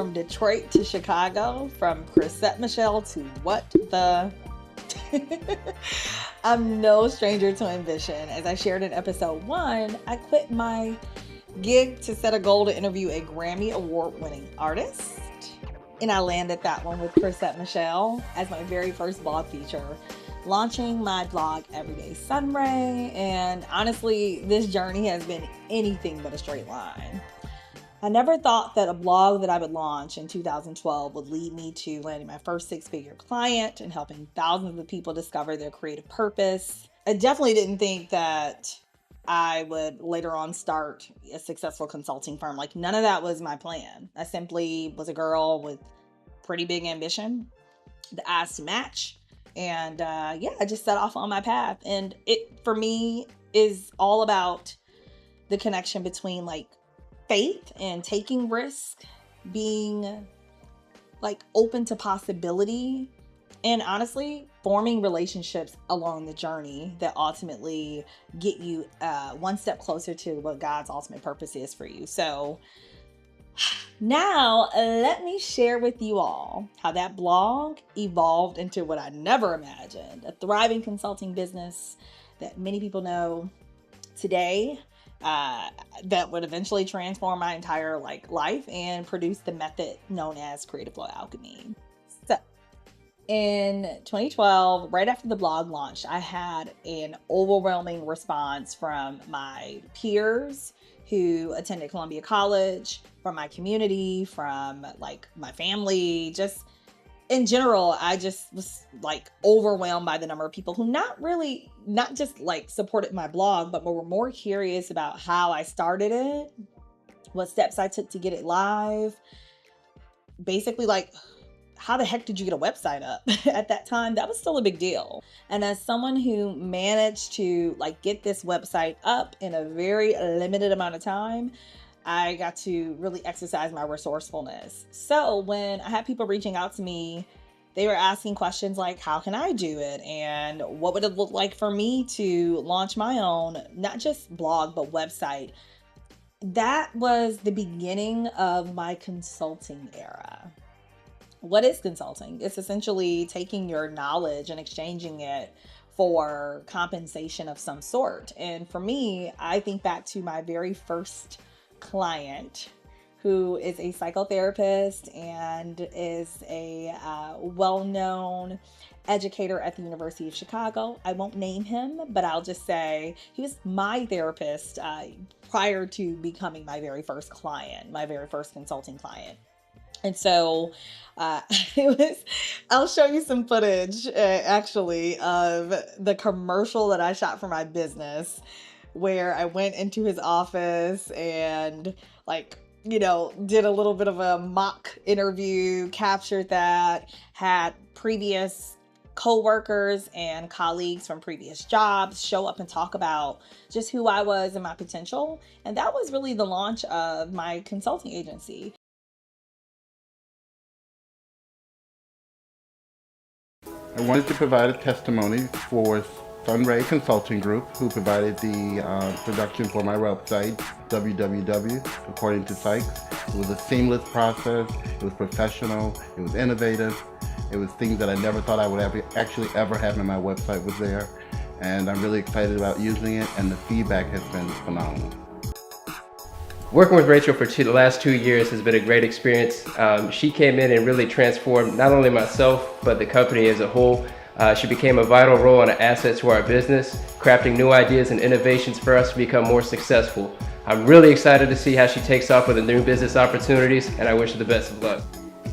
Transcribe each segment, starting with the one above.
from Detroit to Chicago, from Chrisette Michelle to what the... I'm no stranger to ambition. As I shared in episode 1, I quit my gig to set a goal to interview a Grammy Award-winning artist. And I landed that one with Chrisette Michelle as my very first blog feature, launching my blog Everyday Sunray. And honestly, this journey has been anything but a straight line. I never thought that a blog that I would launch in 2012 would lead me to landing my first six-figure client and helping thousands of people discover their creative purpose. I definitely didn't think that I would later on start a successful consulting firm. Like, none of that was my plan. I simply was a girl with pretty big ambition, the eyes to match. And I just set off on my path. And it, for me, is all about the connection between like faith and taking risk, being like open to possibility, and honestly forming relationships along the journey that ultimately get you one step closer to what God's ultimate purpose is for you. So now let me share with you all how that blog evolved into what I never imagined, a thriving consulting business that many people know today, that would eventually transform my entire life and produce the method known as Creative Flow Alchemy. So in 2012, right after the blog launched, I had an overwhelming response from my peers who attended Columbia College, from my community, from like my family, just in general. I just was like overwhelmed by the number of people who not just like supported my blog, but were more curious about how I started it, what steps I took to get it live. Basically, like, how the heck did you get a website up? At that time, that was still a big deal. And as someone who managed to like get this website up in a very limited amount of time, I got to really exercise my resourcefulness. So when I had people reaching out to me, they were asking questions like, how can I do it? And what would it look like for me to launch my own, not just blog, but website? That was the beginning of my consulting era. What is consulting? It's essentially taking your knowledge and exchanging it for compensation of some sort. And for me, I think back to my very first client, who is a psychotherapist and is a well-known educator at the University of Chicago. I won't name him, but I'll just say he was my therapist prior to becoming my very first client, my very first consulting client. And so I'll show you some footage actually of the commercial that I shot for my business, where I went into his office and did a little bit of a mock interview, captured that, had previous co-workers and colleagues from previous jobs show up and talk about just who I was and my potential. And that was really the launch of my consulting agency. I wanted to provide a testimony for Sunray Consulting Group, who provided the production for my website, www, according to Sykes. It was a seamless process. It was professional. It was innovative. It was things that I never thought I would ever have in my website was there. And I'm really excited about using it, and the feedback has been phenomenal. Working with Rachel for the last 2 years has been a great experience. She came in and really transformed not only myself, but the company as a whole. She became a vital role and an asset to our business, crafting new ideas and innovations for us to become more successful. I'm really excited to see how she takes off with the new business opportunities, and I wish her the best of luck.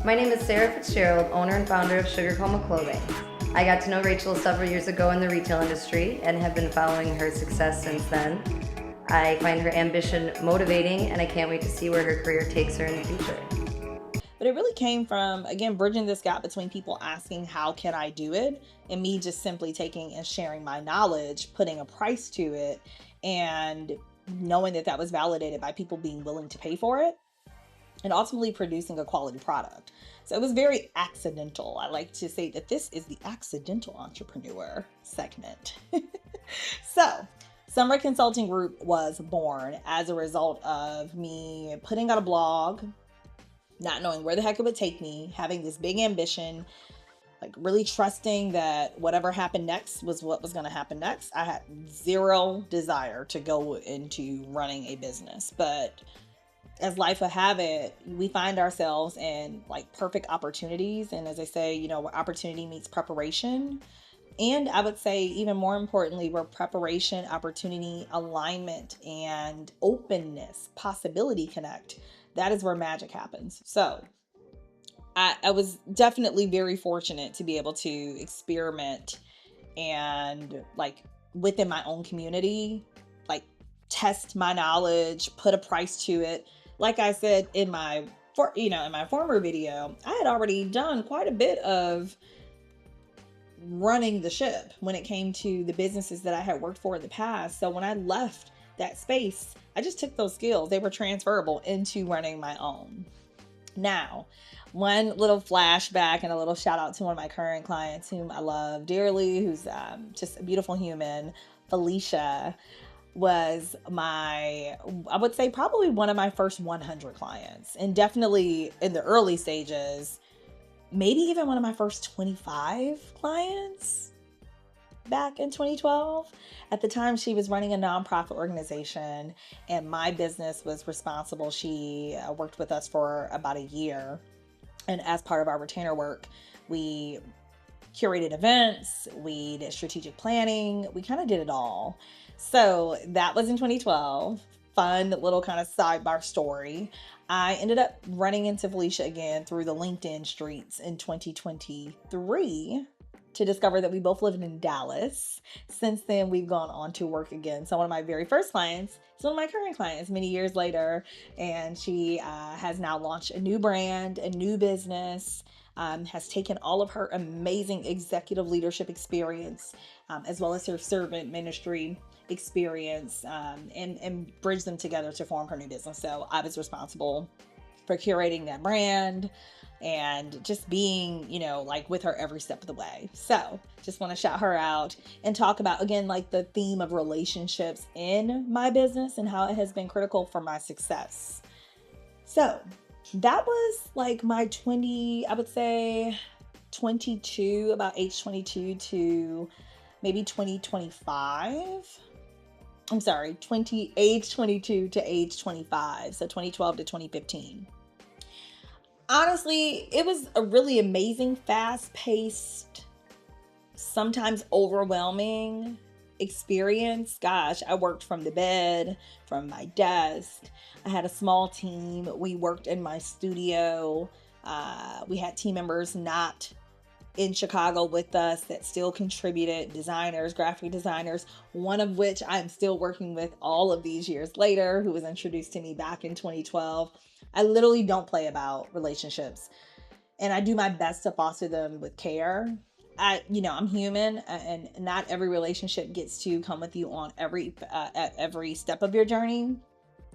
My name is Sarah Fitzgerald, owner and founder of Sugar Coma Clothing. I got to know Rachel several years ago in the retail industry and have been following her success since then. I find her ambition motivating, and I can't wait to see where her career takes her in the future. But it really came from, again, bridging this gap between people asking, how can I do it? And me just simply taking and sharing my knowledge, putting a price to it, and knowing that that was validated by people being willing to pay for it, and ultimately producing a quality product. So it was very accidental. I like to say that this is the accidental entrepreneur segment. So Sunray Consulting Group was born as a result of me putting out a blog, not knowing where the heck it would take me, having this big ambition, like really trusting that whatever happened next was what was going to happen next. I had zero desire to go into running a business, but as life would have it, we find ourselves in like perfect opportunities. And as I say, you know, where opportunity meets preparation. And I would say, even more importantly, where preparation, opportunity, alignment, and openness, possibility connect, that is where magic happens. So I was definitely very fortunate to be able to experiment and like within my own community, like test my knowledge, put a price to it. Like I said in my former video, I had already done quite a bit of running the ship when it came to the businesses that I had worked for in the past. So when I left that space, I just took those skills. They were transferable into running my own. Now, one little flashback and a little shout out to one of my current clients whom I love dearly, who's just a beautiful human. Felicia was I would say probably one of my first 100 clients, and definitely in the early stages, maybe even one of my first 25 clients back in 2012. At the time, she was running a nonprofit organization and my business was responsible. She worked with us for about a year. And as part of our retainer work, we curated events, we did strategic planning, we kind of did it all. So that was in 2012. Fun little kind of sidebar story. I ended up running into Felicia again through the LinkedIn streets in 2023 to discover that we both lived in Dallas. Since then, we've gone on to work again. So one of my very first clients is one of my current clients many years later, and she has now launched a new brand, a new business, has taken all of her amazing executive leadership experience, as well as her servant ministry experience, and bridge them together to form her new business. So I was responsible for curating that brand and just being, like with her every step of the way. So just want to shout her out and talk about, again, like the theme of relationships in my business and how it has been critical for my success. So that was like my 22, about age 22 to maybe 2025. I'm sorry, age 22 to age 25. So 2012 to 2015. Honestly, it was a really amazing, fast-paced, sometimes overwhelming experience. Gosh, I worked from the bed, from my desk. I had a small team. We worked in my studio. We had team members not in Chicago with us that still contributed, designers, graphic designers, one of which I'm still working with all of these years later, who was introduced to me back in 2012. I literally don't play about relationships, and I do my best to foster them with care. I'm human, and not every relationship gets to come with you on at every step of your journey,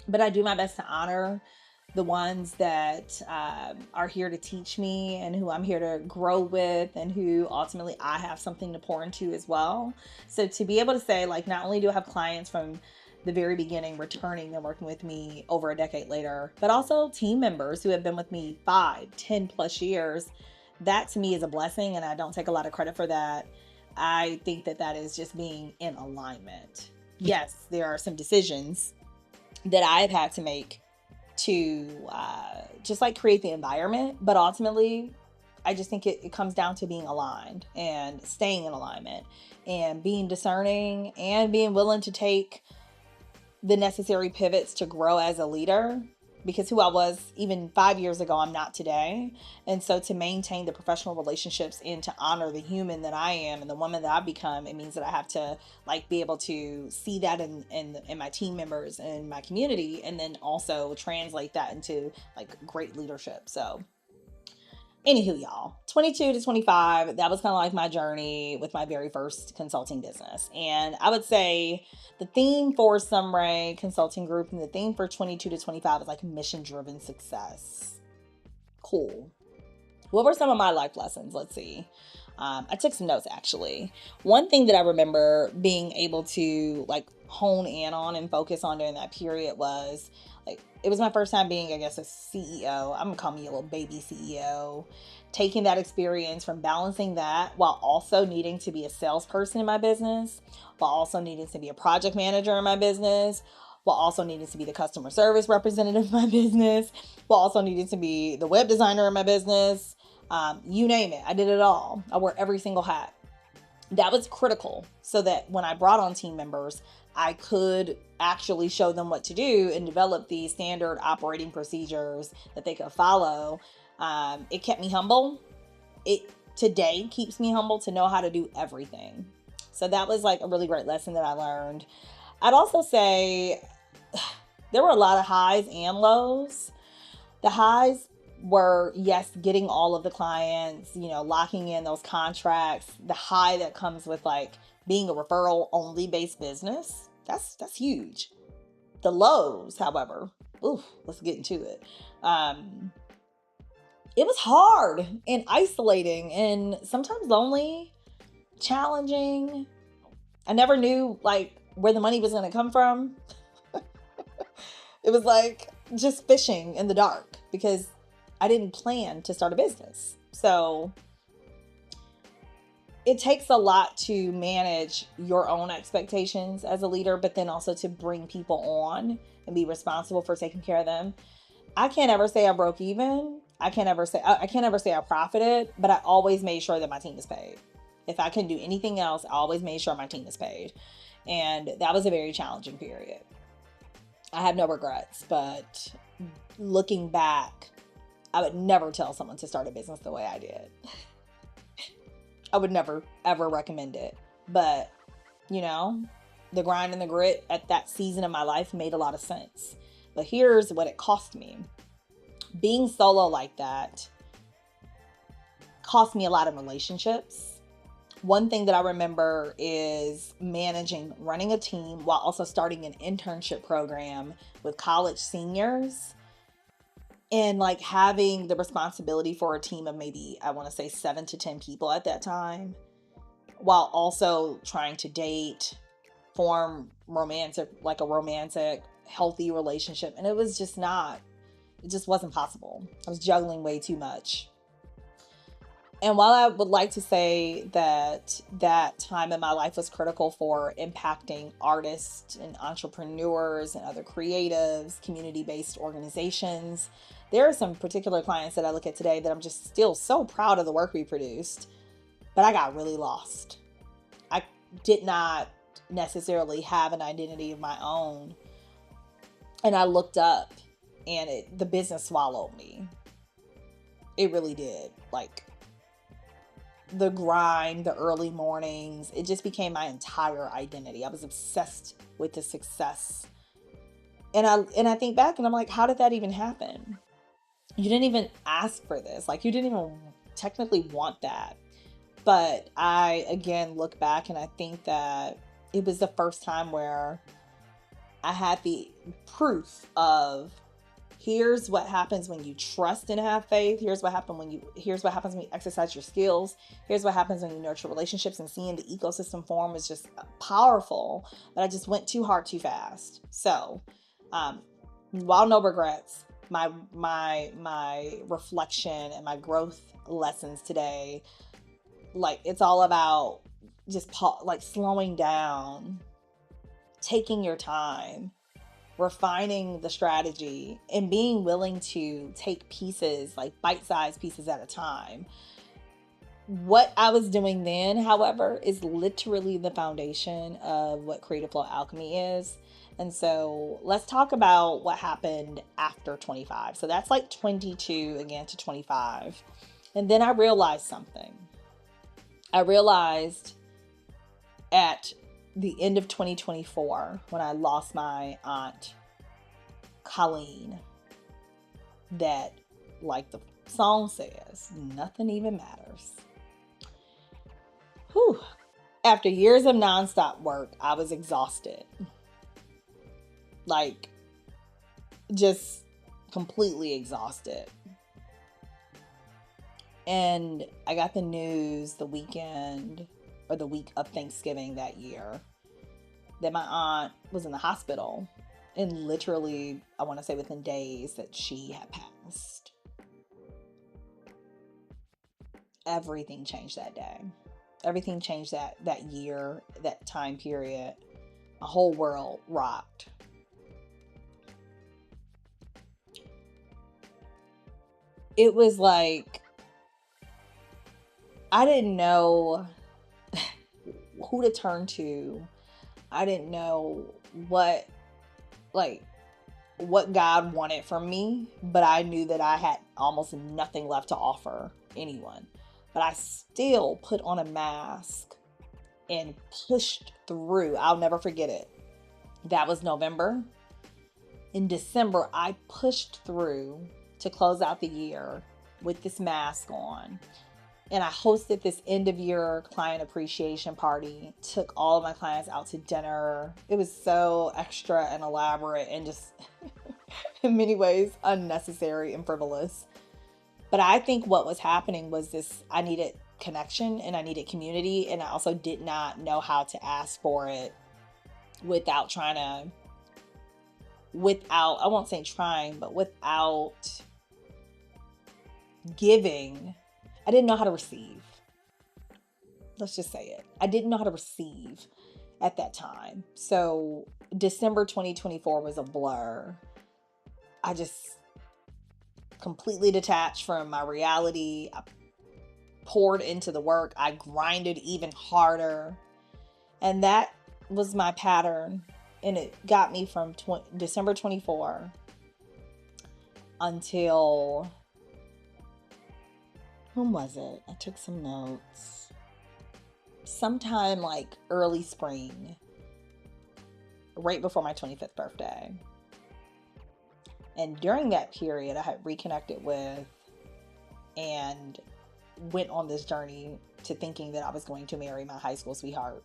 but I do my best to honor the ones that are here to teach me and who I'm here to grow with, and who ultimately I have something to pour into as well. So to be able to say, like, not only do I have clients from the very beginning returning and working with me over a decade later, but also team members who have been with me 5, 10 plus years, that to me is a blessing, and I don't take a lot of credit for that. I think that is just being in alignment. Yes, there are some decisions that I've had to make to just like create the environment, but ultimately I just think it comes down to being aligned and staying in alignment and being discerning and being willing to take the necessary pivots to grow as a leader, because who I was even 5 years ago, I'm not today. And so to maintain the professional relationships and to honor the human that I am and the woman that I've become, it means that I have to like be able to see that in my team members and my community, and then also translate that into like great leadership. So anywho, y'all, 22 to 25, that was kind of like my journey with my very first consulting business. And I would say the theme for Sunray Consulting Group and the theme for 22 to 25 is like mission-driven success. Cool. What were some of my life lessons? Let's see. I took some notes, actually. One thing that I remember being able to like hone in on and focus on during that period was like, it was my first time being, I guess, a CEO. I'm gonna call me a little baby CEO. Taking that experience from balancing that while also needing to be a salesperson in my business, while also needing to be a project manager in my business, while also needing to be the customer service representative in my business, while also needing to be the web designer in my business. You name it. I did it all. I wore every single hat. That was critical so that when I brought on team members, I could actually show them what to do and develop these standard operating procedures that they could follow. It kept me humble. It today keeps me humble to know how to do everything. So that was like a really great lesson that I learned. I'd also say there were a lot of highs and lows. The highs were, yes, getting all of the clients, locking in those contracts, the high that comes with like being a referral only based business. That's huge. The lows, however, let's get into it. It was hard and isolating and sometimes lonely, challenging. I never knew like where the money was going to come from. It was like just fishing in the dark because I didn't plan to start a business. So it takes a lot to manage your own expectations as a leader, but then also to bring people on and be responsible for taking care of them. I can't ever say I broke even. I can't ever say I profited, but I always made sure that my team is paid. If I couldn't do anything else, I always made sure my team is paid. And that was a very challenging period. I have no regrets, but looking back, I would never tell someone to start a business the way I did. I would never, ever recommend it. But, the grind and the grit at that season of my life made a lot of sense. But here's what it cost me. Being solo like that cost me a lot of relationships. One thing that I remember is running a team while also starting an internship program with college seniors and like having the responsibility for a team of maybe, I want to say 7 to 10 people at that time, while also trying to date, form a romantic, healthy relationship. And it just wasn't possible. I was juggling way too much. And while I would like to say that time in my life was critical for impacting artists and entrepreneurs and other creatives, community-based organizations, there are some particular clients that I look at today that I'm just still so proud of the work we produced, but I got really lost. I did not necessarily have an identity of my own. And I looked up and the business swallowed me. It really did. Like, the grind, the early mornings, it just became my entire identity. I was obsessed with the success. And I think back and I'm like, how did that even happen? You didn't even ask for this. Like, you didn't even technically want that. But I, again, look back and I think that it was the first time where I had the proof of, here's what happens when you trust and have faith. Here's what happens when you exercise your skills. Here's what happens when you nurture relationships, and seeing the ecosystem form is just powerful. But I just went too hard, too fast. So, while no regrets, my reflection and my growth lessons today, like, it's all about just slowing down, taking your time, refining the strategy, and being willing to take pieces, like bite-sized pieces at a time. What I was doing then, however, is literally the foundation of what Creative Flow Alchemy is. And so let's talk about what happened after 25. So that's like 22 again to 25. And then I realized something. I realized at the end of 2024, when I lost my aunt, Colleen, that, like the song says, nothing even matters. Whew. After years of nonstop work, I was exhausted. Like, just completely exhausted. And I got the news the week of Thanksgiving that year that my aunt was in the hospital, and literally, I want to say within days that she had passed. Everything changed that day. Everything changed that year, that time period. My whole world rocked. It was like, I didn't know who to turn to. I didn't know what God wanted from me, but I knew that I had almost nothing left to offer anyone. But I still put on a mask and pushed through. I'll never forget it. That was November. In December, I pushed through to close out the year with this mask on. And I hosted this end of year client appreciation party, took all of my clients out to dinner. It was so extra and elaborate and just in many ways unnecessary and frivolous. But I think what was happening was this: I needed connection and I needed community, and I also did not know how to ask for it without I won't say trying, but without giving. I didn't know how to receive. Let's just say it. I didn't know how to receive at that time. So December 2024 was a blur. I just completely detached from my reality. I poured into the work. I grinded even harder. And that was my pattern. And it got me from December 24 until, when was it? I took some notes. Sometime like early spring, right before my 25th birthday. And during that period, I had reconnected with and went on this journey to thinking that I was going to marry my high school sweetheart.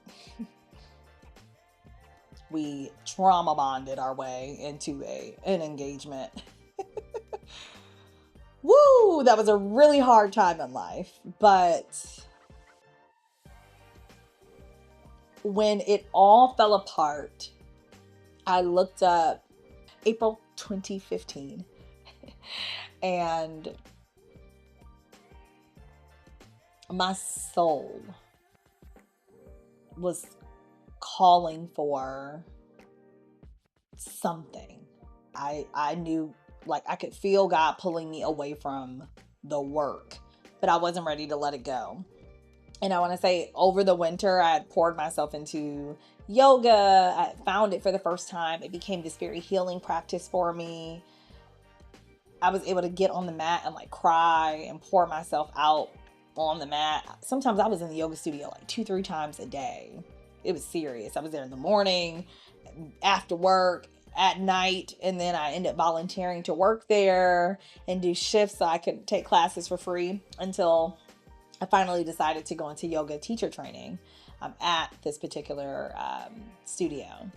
We trauma bonded our way into an engagement. Woo! That was a really hard time in life. But when it all fell apart, I looked up April 2015 and my soul was calling for something. I knew, like, I could feel God pulling me away from the work, but I wasn't ready to let it go. And I want to say, over the winter, I had poured myself into yoga. I found it for the first time. It became this very healing practice for me. I was able to get on the mat and like cry and pour myself out on the mat. Sometimes I was in the yoga studio like 2-3 times a day. It was serious. I was there in the morning, after work, at night, and then I ended up volunteering to work there and do shifts so I could take classes for free until I finally decided to go into yoga teacher training at this particular studio.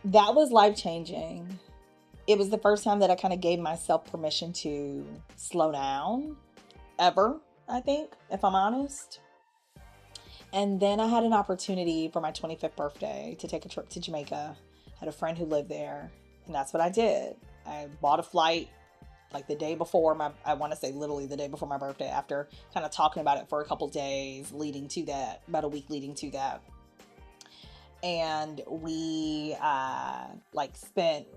That was life-changing. It was the first time that I kind of gave myself permission to slow down, ever, I think, if I'm honest. And then I had an opportunity for my 25th birthday to take a trip to Jamaica. I had a friend who lived there, and that's what I did. I bought a flight like the day before I want to say literally the day before my birthday, after kind of talking about it for a couple days leading to that, about a week leading to that. And we like spent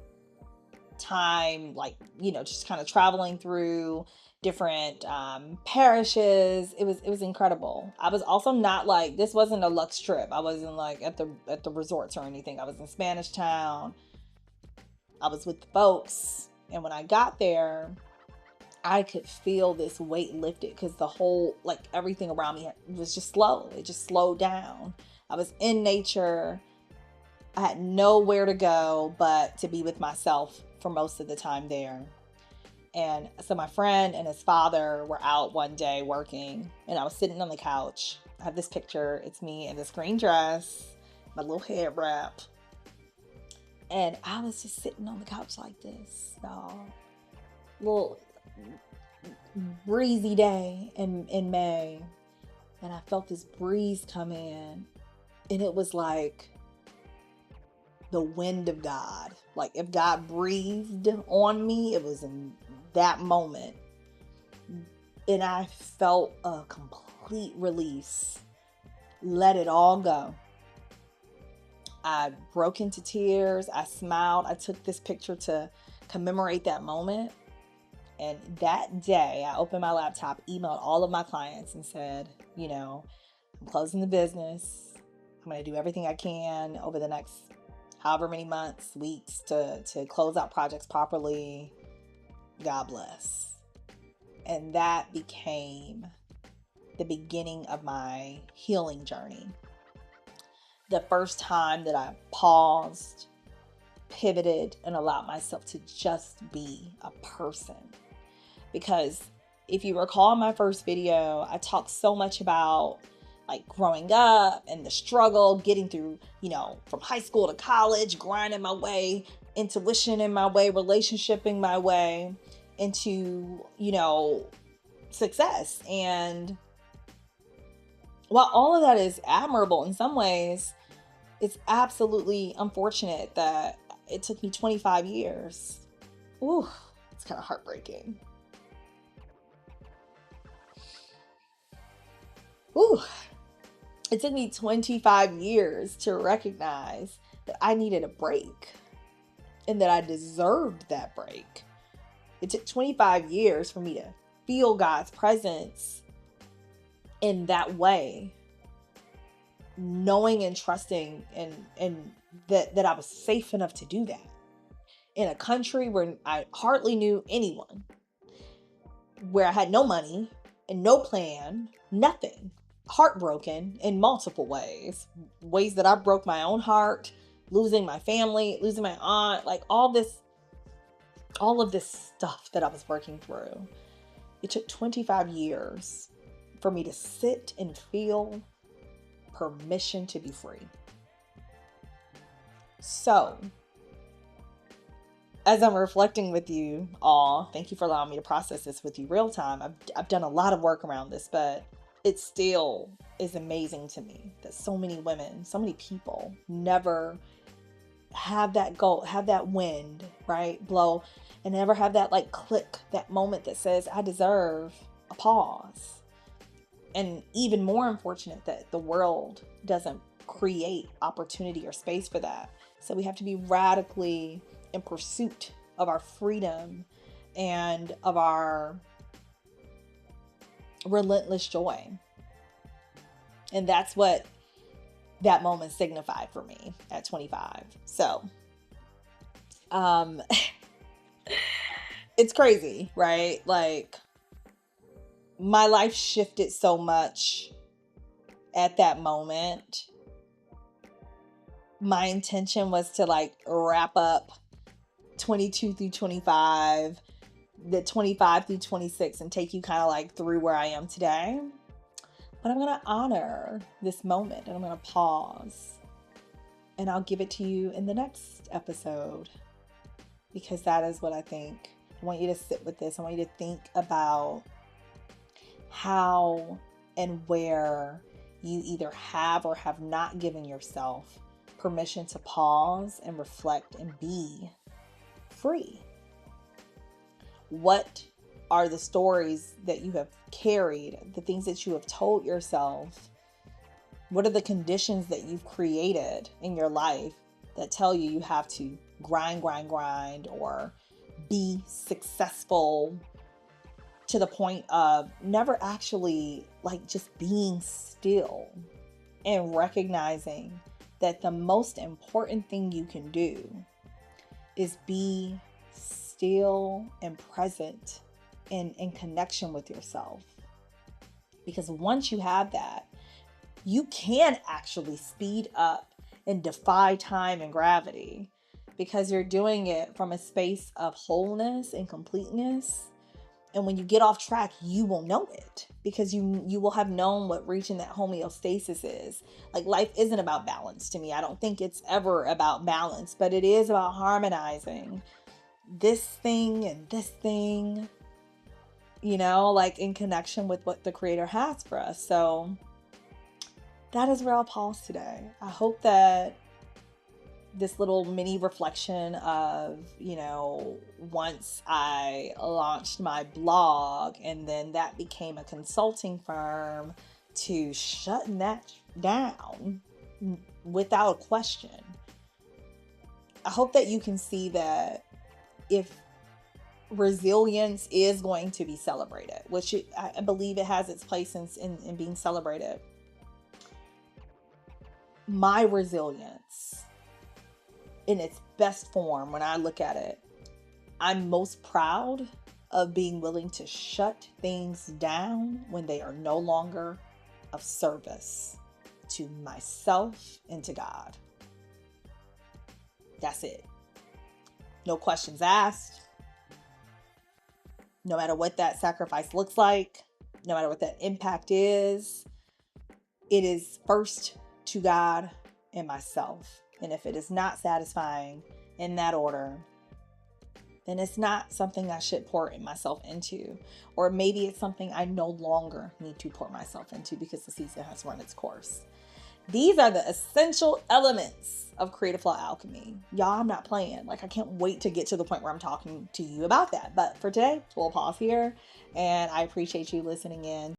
time, like, you know, just kind of traveling through different parishes. It was incredible. I was also not like, this wasn't a luxe trip. I wasn't like at the resorts or anything. I was in Spanish Town. I was with the folks. And when I got there, I could feel this weight lifted because the whole, like, everything around me was just slow. It just slowed down. I was in nature. I had nowhere to go but to be with myself for most of the time there. And so my friend and his father were out one day working, and I was sitting on the couch. I have this picture. It's me in this green dress, my little head wrap. And I was just sitting on the couch like this, y'all. Little breezy day in May. And I felt this breeze come in. And it was like the wind of God. Like if God breathed on me, it was in that moment. And I felt a complete release. Let it all go. I broke into tears. I smiled. I took this picture to commemorate that moment. And that day, I opened my laptop, emailed all of my clients and said, you know, I'm closing the business. I'm going to do everything I can over the next however many months, weeks to close out projects properly. God bless. And that became the beginning of my healing journey. The first time that I paused, pivoted, and allowed myself to just be a person. Because if you recall my first video, I talked so much about like growing up and the struggle, getting through, you know, from high school to college, grinding my way, intuition in my way, relationshiping my way into, you know, success. And while all of that is admirable in some ways, it's absolutely unfortunate that it took me 25 years. Ooh, it's kind of heartbreaking. Ooh, it took me 25 years to recognize that I needed a break and that I deserved that break. It took 25 years for me to feel God's presence in that way, knowing and trusting and that I was safe enough to do that in a country where I hardly knew anyone, where I had no money and no plan, nothing. Heartbroken in multiple ways that I broke my own heart, losing my family, losing my aunt, like all of this stuff that I was working through. It took 25 years for me to sit and feel permission to be free. So, as I'm reflecting with you all, thank you for allowing me to process this with you real time. I've done a lot of work around this, but it still is amazing to me that so many women, so many people never have that goal, have that wind, right, blow, and never have that like click, that moment that says, I deserve a pause. And even more unfortunate that the world doesn't create opportunity or space for that. So we have to be radically in pursuit of our freedom and of our relentless joy. And that's what that moment signified for me at 25. So, it's crazy, right? Like my life shifted so much at that moment. My intention was to like wrap up 22 through 25, the 25 through 26, and take you kind of like through where I am today. But I'm going to honor this moment and I'm going to pause and I'll give it to you in the next episode, because that is what I think. I want you to sit with this. I want you to think about how and where you either have or have not given yourself permission to pause and reflect and be free. What are the stories that you have carried, the things that you have told yourself? What are the conditions that you've created in your life that tell you have to grind, or be successful to the point of never actually like just being still and recognizing that the most important thing you can do is be still and present in connection with yourself. Because once you have that, you can actually speed up and defy time and gravity, because you're doing it from a space of wholeness and completeness. And when you get off track, you will know it, because you will have known what reaching that homeostasis is. Like life isn't about balance to me. I don't think it's ever about balance, but it is about harmonizing this thing and this thing, you know, like in connection with what the Creator has for us. So that is where I'll pause today. I hope that this little mini reflection of, once I launched my blog and then that became a consulting firm, to shutting that down without a question. I hope that you can see that if resilience is going to be celebrated, which I believe it has its place in being celebrated, my resilience in its best form, when I look at it, I'm most proud of being willing to shut things down when they are no longer of service to myself and to God. That's it. No questions asked. No matter what that sacrifice looks like, no matter what that impact is, it is first to God and myself. And if it is not satisfying in that order, then it's not something I should pour myself into. Or maybe it's something I no longer need to pour myself into because the season has run its course. These are the essential elements of Creative Flow Alchemy. Y'all, I'm not playing. I can't wait to get to the point where I'm talking to you about that. But for today, we'll pause here. And I appreciate you listening in.